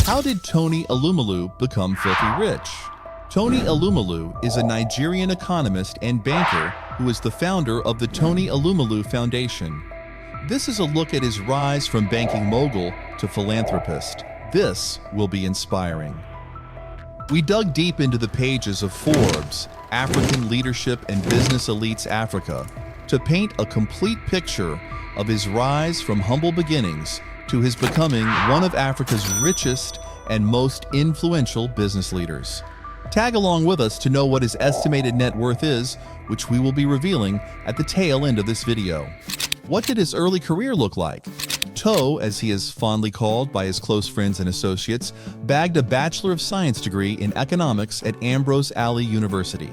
How did Tony Elumelu become filthy rich? Tony Elumelu is a Nigerian economist and banker who is the founder of the Tony Elumelu Foundation. This is a look at his rise from banking mogul to philanthropist. This will be inspiring. We dug deep into the pages of Forbes, African Leadership and Business Elites Africa, to paint a complete picture of his rise from humble beginnings to his becoming one of Africa's richest and most influential business leaders. Tag along with us to know what his estimated net worth is, which we will be revealing at the tail end of this video. What did his early career look like? Toe, as he is fondly called by his close friends and associates, bagged a Bachelor of Science degree in economics at Ambrose Alley University.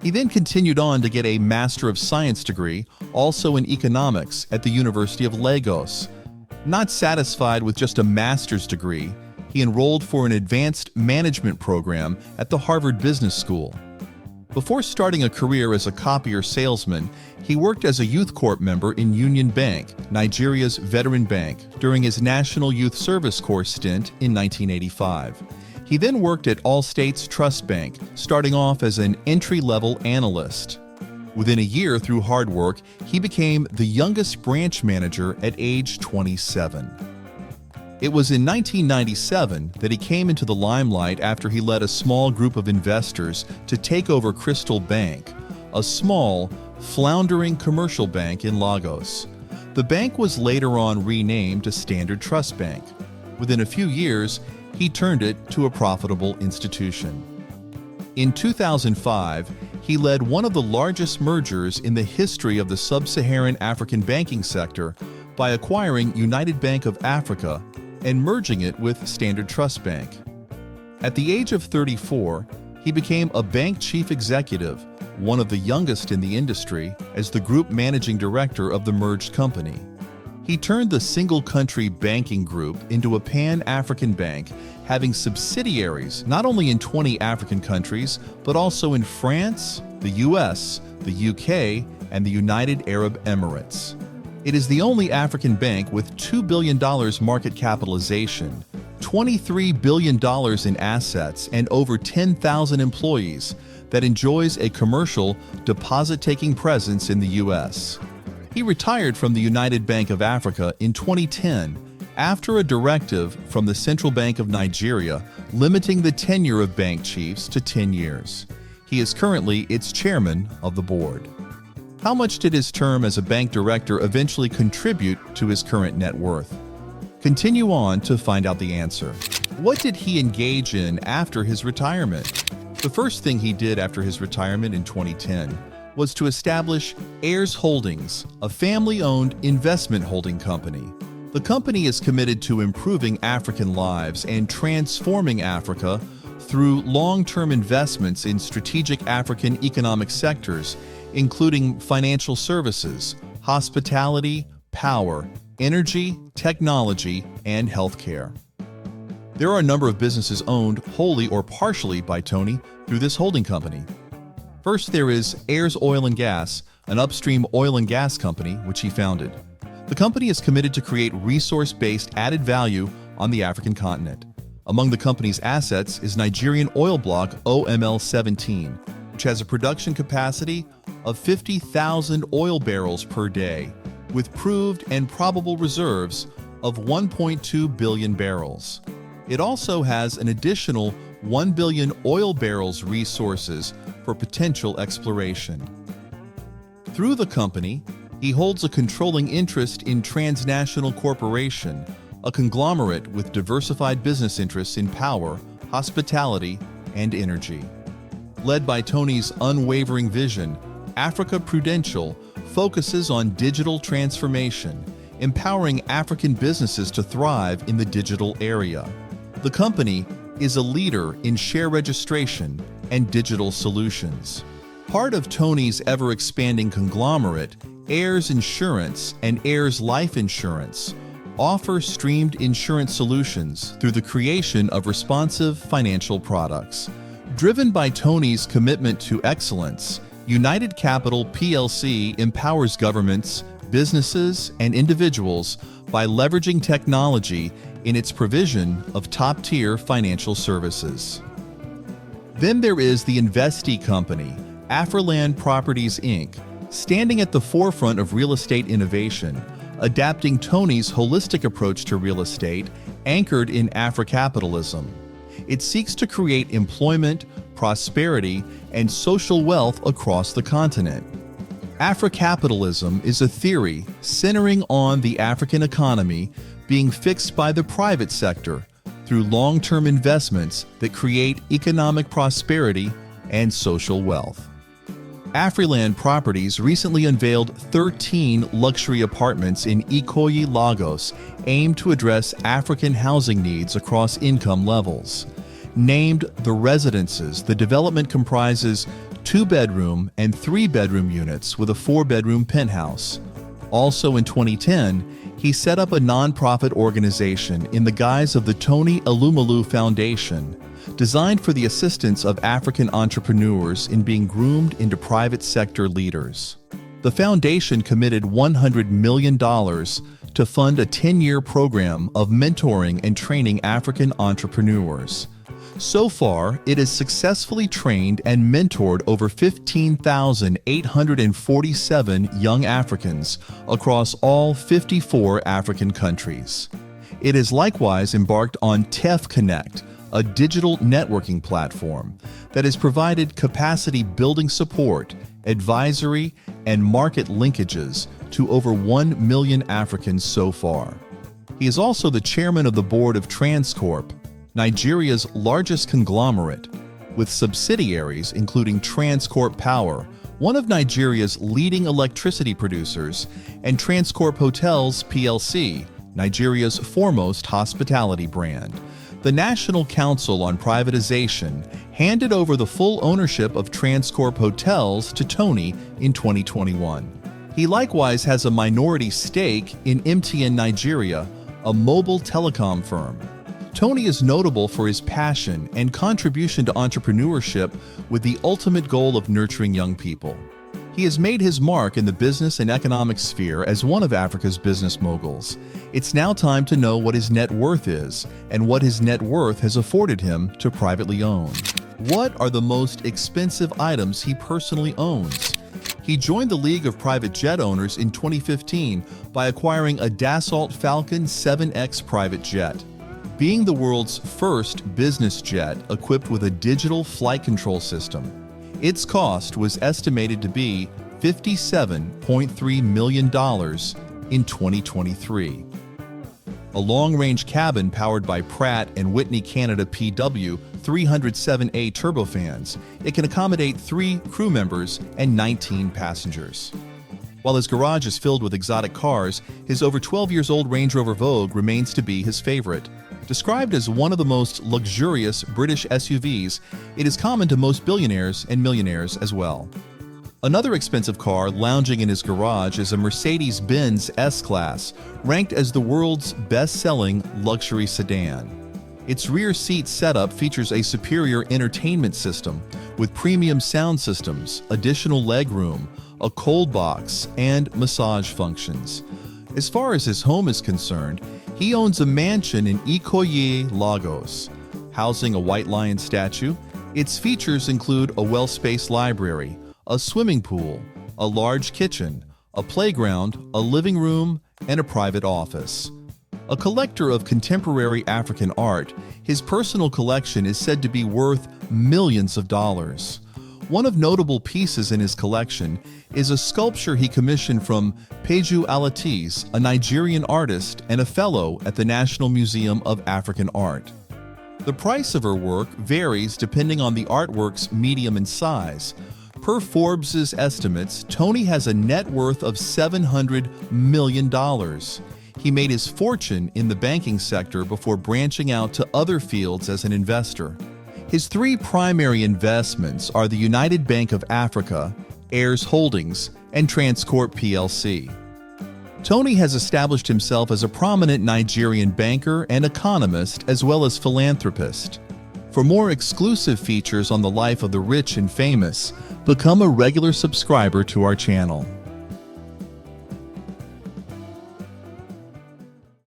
He then continued on to get a Master of Science degree, also in economics, at the University of Lagos. Not satisfied with just a master's degree, he enrolled for an advanced management program at the Harvard Business School. Before starting a career as a copier salesman, he worked as a Youth Corps member in Union Bank, Nigeria's veteran bank, during his National Youth Service Corps stint in 1985. He then worked at Allstate's Trust Bank, starting off as an entry-level analyst. Within a year, through hard work, he became the youngest branch manager at age 27. It was in 1997 that he came into the limelight after he led a small group of investors to take over Crystal Bank, a small, floundering commercial bank in Lagos. The bank was later on renamed to Standard Trust Bank. Within a few years, he turned it to a profitable institution. In 2005, he led one of the largest mergers in the history of the sub-Saharan African banking sector by acquiring United Bank of Africa and merging it with Standard Trust Bank. At the age of 34, he became a bank chief executive, one of the youngest in the industry, as the group managing director of the merged company. He turned the single-country banking group into a pan-African bank, having subsidiaries not only in 20 African countries, but also in France, the US, the UK, and the United Arab Emirates. It is the only African bank with $2 billion market capitalization, $23 billion in assets, and over 10,000 employees that enjoys a commercial deposit-taking presence in the US. He retired from the United Bank of Africa in 2010 after a directive from the Central Bank of Nigeria limiting the tenure of bank chiefs to 10 years. He is currently its chairman of the board. How much did his term as a bank director eventually contribute to his current net worth? Continue on to find out the answer. What did he engage in after his retirement? The first thing he did after his retirement in 2010 was to establish Heirs Holdings, a family-owned investment holding company. The company is committed to improving African lives and transforming Africa through long-term investments in strategic African economic sectors, including financial services, hospitality, power, energy, technology, and healthcare. There are a number of businesses owned wholly or partially by Tony through this holding company. First, there is Heirs Oil and Gas, an upstream oil and gas company which he founded. The company is committed to create resource-based added value on the African continent. Among the company's assets is Nigerian oil block OML-17, which has a production capacity of 50,000 oil barrels per day, with proved and probable reserves of 1.2 billion barrels. It also has an additional 1 billion oil barrels resources for potential exploration. Through the company, he holds a controlling interest in Transnational Corporation, a conglomerate with diversified business interests in power, hospitality, and energy. Led by Tony's unwavering vision, Africa Prudential focuses on digital transformation, empowering African businesses to thrive in the digital area. The company is a leader in share registration and digital solutions. Part of Tony's ever-expanding conglomerate, Heirs Insurance and Heirs Life Insurance, offer streamed insurance solutions through the creation of responsive financial products. Driven by Tony's commitment to excellence, United Capital plc empowers governments, businesses, and individuals by leveraging technology in its provision of top-tier financial services. Then there is the investee company, Afriland Properties Inc., standing at the forefront of real estate innovation, adapting Tony's holistic approach to real estate anchored in Afrocapitalism. It seeks to create employment, prosperity, and social wealth across the continent. Afrocapitalism is a theory centering on the African economy being fixed by the private sector through long-term investments that create economic prosperity and social wealth. Afriland Properties recently unveiled 13 luxury apartments in Ikoyi, Lagos, aimed to address African housing needs across income levels. Named The Residences, the development comprises 2-bedroom and 3-bedroom units with a 4-bedroom penthouse. Also in 2010, he set up a nonprofit organization in the guise of the Tony Elumelu Foundation, designed for the assistance of African entrepreneurs in being groomed into private sector leaders. The foundation committed $100 million to fund a 10-year program of mentoring and training African entrepreneurs. So far, it has successfully trained and mentored over 15,847 young Africans across all 54 African countries. It has likewise embarked on TEF Connect, a digital networking platform that has provided capacity-building support, advisory, and market linkages to over 1 million Africans so far. He is also the chairman of the board of Transcorp, Nigeria's largest conglomerate, with subsidiaries including Transcorp Power, one of Nigeria's leading electricity producers, and Transcorp Hotels plc, Nigeria's foremost hospitality brand. The National Council on Privatization handed over the full ownership of Transcorp Hotels to Tony in 2021. He likewise has a minority stake in MTN Nigeria, a mobile telecom firm. Tony is notable for his passion and contribution to entrepreneurship with the ultimate goal of nurturing young people. He has made his mark in the business and economic sphere as one of Africa's business moguls. It's now time to know what his net worth is and what his net worth has afforded him to privately own. What are the most expensive items he personally owns? He joined the League of Private Jet Owners in 2015 by acquiring a Dassault Falcon 7X private jet. Being the world's first business jet equipped with a digital flight control system, its cost was estimated to be $57.3 million in 2023. A long-range cabin powered by Pratt & Whitney Canada PW 307A turbofans, it can accommodate 3 crew members and 19 passengers. While his garage is filled with exotic cars, his over 12 years old Range Rover Vogue remains to be his favorite. Described as one of the most luxurious British SUVs, it is common to most billionaires and millionaires as well. Another expensive car lounging in his garage is a Mercedes-Benz S-Class, ranked as the world's best-selling luxury sedan. Its rear seat setup features a superior entertainment system with premium sound systems, additional legroom, a cold box, and massage functions. As far as his home is concerned, he owns a mansion in Ikoyi, Lagos, housing a White Lion statue. Its features include a well-spaced library, a swimming pool, a large kitchen, a playground, a living room, and a private office. A collector of contemporary African art, his personal collection is said to be worth millions of dollars. One of notable pieces in his collection is a sculpture he commissioned from Peju Alatis, a Nigerian artist and a fellow at the National Museum of African Art. The price of her work varies depending on the artwork's medium and size. Per Forbes' estimates, Tony has a net worth of $700 million. He made his fortune in the banking sector before branching out to other fields as an investor. His 3 primary investments are the United Bank of Africa, Heirs Holdings, and Transcorp plc. Tony has established himself as a prominent Nigerian banker and economist as well as philanthropist. For more exclusive features on the life of the rich and famous, become a regular subscriber to our channel.